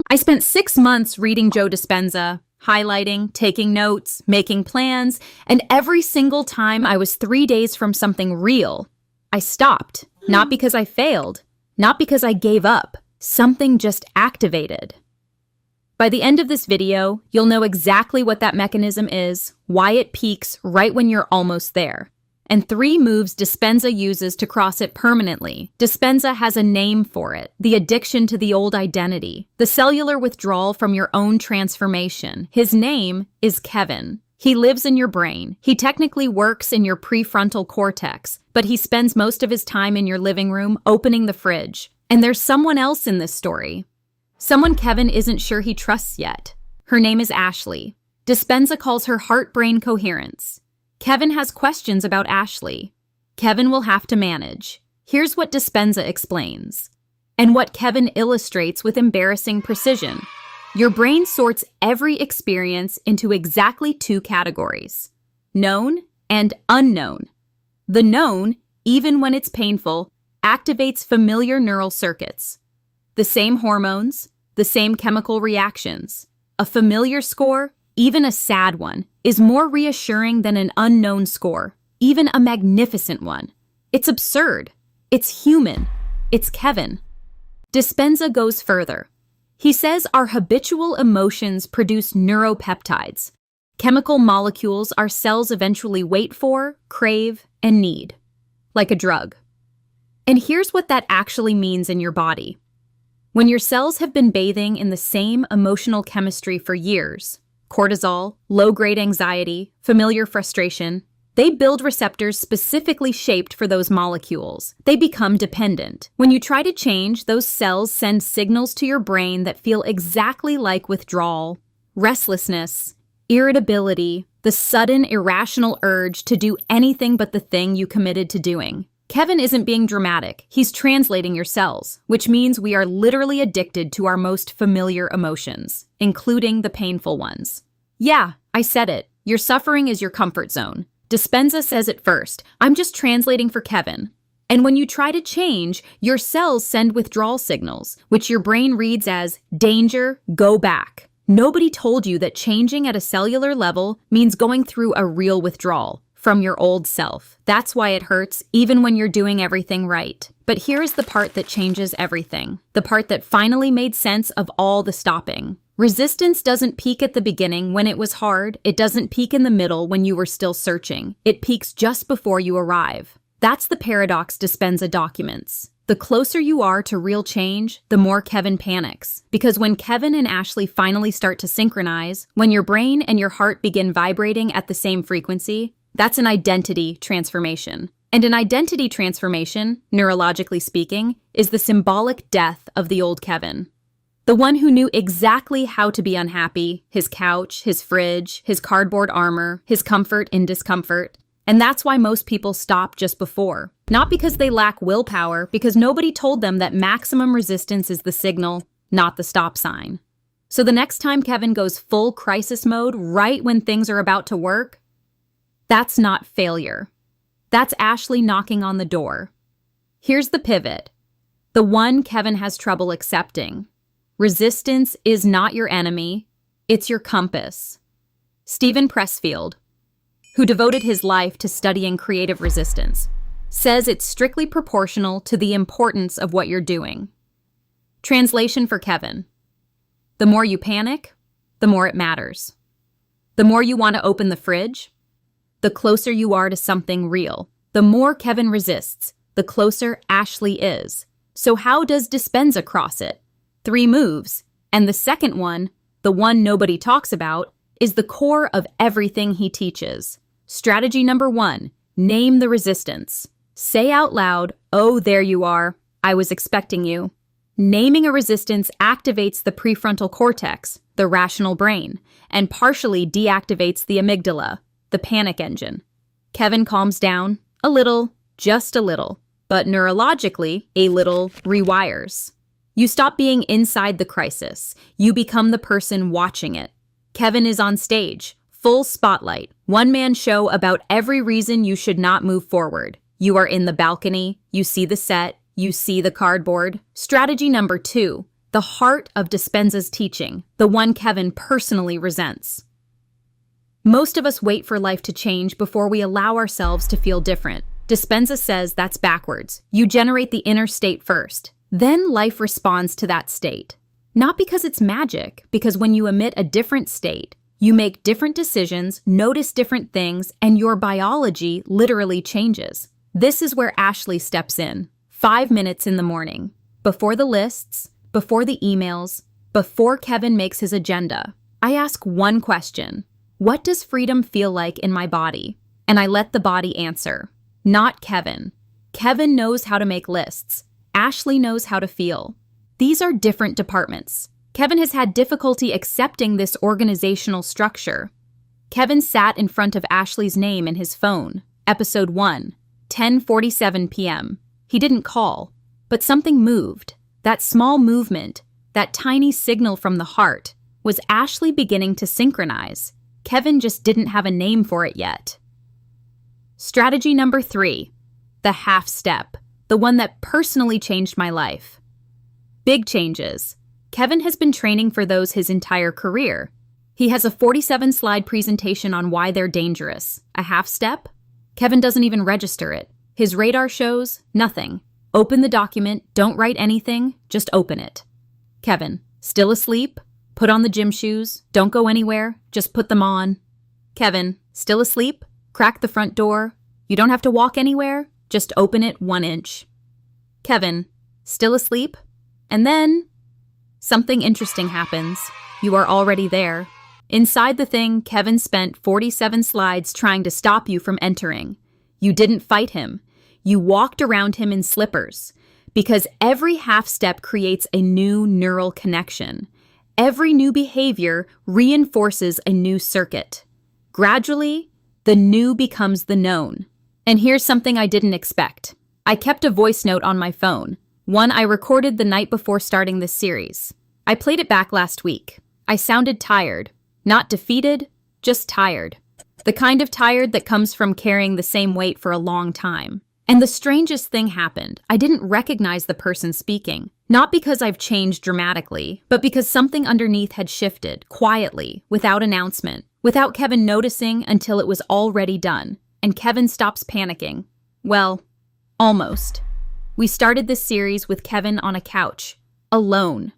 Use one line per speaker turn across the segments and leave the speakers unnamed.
I spent 6 months reading Joe Dispenza, highlighting, taking notes, making plans, and every single time I was 3 days from something real, I stopped. Not because I failed, not because I gave up. Something just activated. By the end of this video, you'll know exactly what that mechanism is, why it peaks right when you're almost there, and 3 moves Dispenza uses to cross it permanently. Dispenza has a name for it: the addiction to the old identity, the cellular withdrawal from your own transformation. His name is Kevin. He lives in your brain. He technically works in your prefrontal cortex, but he spends most of his time in your living room opening the fridge. And there's someone else in this story. Someone Kevin isn't sure he trusts yet. Her name is Ashley. Dispenza calls her heart-brain coherence. Kevin has questions about Ashley. Kevin will have to manage. Here's what Dispenza explains, and what Kevin illustrates with embarrassing precision. Your brain sorts every experience into exactly 2 categories: known and unknown. The known, even when it's painful, activates familiar neural circuits. The same hormones, the same chemical reactions. A familiar score, even a sad one, is more reassuring than an unknown score, even a magnificent one. It's absurd. It's human. It's Kevin. Dispenza goes further. He says our habitual emotions produce neuropeptides, chemical molecules our cells eventually wait for, crave, and need, like a drug. And here's what that actually means in your body. When your cells have been bathing in the same emotional chemistry for years, cortisol, low-grade anxiety, familiar frustration, they build receptors specifically shaped for those molecules. They become dependent. When you try to change, those cells send signals to your brain that feel exactly like withdrawal, restlessness, irritability, the sudden irrational urge to do anything but the thing you committed to doing. Kevin isn't being dramatic. He's translating your cells, which means we are literally addicted to our most familiar emotions, including the painful ones. Yeah, I said it. Your suffering is your comfort zone. Dispenza says it first. I'm just translating for Kevin. And when you try to change, your cells send withdrawal signals, which your brain reads as danger, go back. Nobody told you that changing at a cellular level means going through a real withdrawal from your old self. That's why it hurts, even when you're doing everything right. But here's the part that changes everything. The part that finally made sense of all the stopping. Resistance doesn't peak at the beginning when it was hard. It doesn't peak in the middle when you were still searching. It peaks just before you arrive. That's the paradox Dispenza documents. The closer you are to real change, the more Kevin panics. Because when Kevin and Ashley finally start to synchronize, when your brain and your heart begin vibrating at the same frequency, that's an identity transformation. And an identity transformation, neurologically speaking, is the symbolic death of the old Kevin. The one who knew exactly how to be unhappy, his couch, his fridge, his cardboard armor, his comfort in discomfort. And that's why most people stop just before. Not because they lack willpower, because nobody told them that maximum resistance is the signal, not the stop sign. So the next time Kevin goes full crisis mode right when things are about to work, that's not failure. That's Ashley knocking on the door. Here's the pivot. The one Kevin has trouble accepting. Resistance is not your enemy, it's your compass. Stephen Pressfield, who devoted his life to studying creative resistance, says it's strictly proportional to the importance of what you're doing. Translation for Kevin. The more you panic, the more it matters. The more you want to open the fridge, the closer you are to something real. The more Kevin resists, the closer Ashley is. So how does Dispenza cross it? 3 moves, and the second one, the one nobody talks about, is the core of everything he teaches. Strategy number 1, name the resistance. Say out loud, "Oh, there you are. I was expecting you." Naming a resistance activates the prefrontal cortex, the rational brain, and partially deactivates the amygdala, the panic engine. Kevin calms down, a little, just a little, but neurologically, a little rewires. You stop being inside the crisis. You become the person watching it. Kevin is on stage, full spotlight, one-man show about every reason you should not move forward. You are in the balcony, you see the set, you see the cardboard. Strategy number 2, The heart of Dispenza's teaching, the one Kevin personally resents. Most of us wait for life to change before we allow ourselves to feel different. Dispenza says that's backwards. You generate the inner state first. Then life responds to that state. Not because it's magic, because when you emit a different state, you make different decisions, notice different things, and your biology literally changes. This is where Ashley steps in. 5 minutes in the morning. Before the lists, before the emails, before Kevin makes his agenda, I ask one question. What does freedom feel like in my body? And I let the body answer. Not Kevin. Kevin knows how to make lists. Ashley knows how to feel. These are different departments. Kevin has had difficulty accepting this organizational structure. Kevin sat in front of Ashley's name in his phone. Episode 1, 10:47 p.m. He didn't call, but something moved. That small movement, that tiny signal from the heart, was Ashley beginning to synchronize. Kevin just didn't have a name for it yet. Strategy number 3, the half step, the one that personally changed my life. Big changes. Kevin has been training for those his entire career. He has a 47-slide presentation on why they're dangerous. A half step? Kevin doesn't even register it. His radar shows nothing. Open the document, don't write anything, just open it. Kevin, still asleep? Put on the gym shoes, don't go anywhere, just put them on. Kevin, still asleep? Crack the front door. You don't have to walk anywhere, just open it 1 inch. Kevin, still asleep? And then something interesting happens. You are already there. Inside the thing, Kevin spent 47 slides trying to stop you from entering. You didn't fight him. You walked around him in slippers. Because every half step creates a new neural connection. Every new behavior reinforces a new circuit. Gradually, the new becomes the known. And here's something I didn't expect. I kept a voice note on my phone, one I recorded the night before starting this series. I played it back last week. I sounded tired. Not defeated, just tired. The kind of tired that comes from carrying the same weight for a long time. And the strangest thing happened. I didn't recognize the person speaking. Not because I've changed dramatically, but because something underneath had shifted, quietly, without announcement, without Kevin noticing until it was already done. And Kevin stops panicking. Well, almost. We started this series with Kevin on a couch, alone.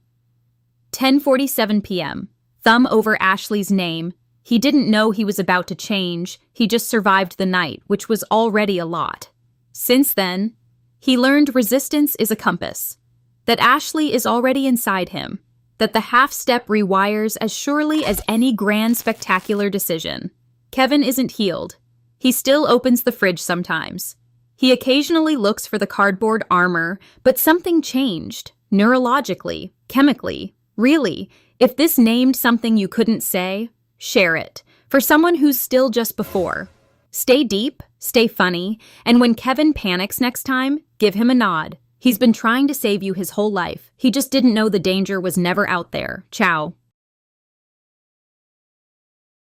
10:47 p.m. Thumb over Ashley's name. He didn't know he was about to change. He just survived the night, which was already a lot. Since then, he learned resistance is a compass, that Ashley is already inside him, that the half-step rewires as surely as any grand spectacular decision. Kevin isn't healed. He still opens the fridge sometimes. He occasionally looks for the cardboard armor, but something changed, neurologically, chemically. Really, if this named something you couldn't say, share it, for someone who's still just before. Stay deep, stay funny, and when Kevin panics next time, give him a nod. He's been trying to save you his whole life. He just didn't know the danger was never out there. Ciao.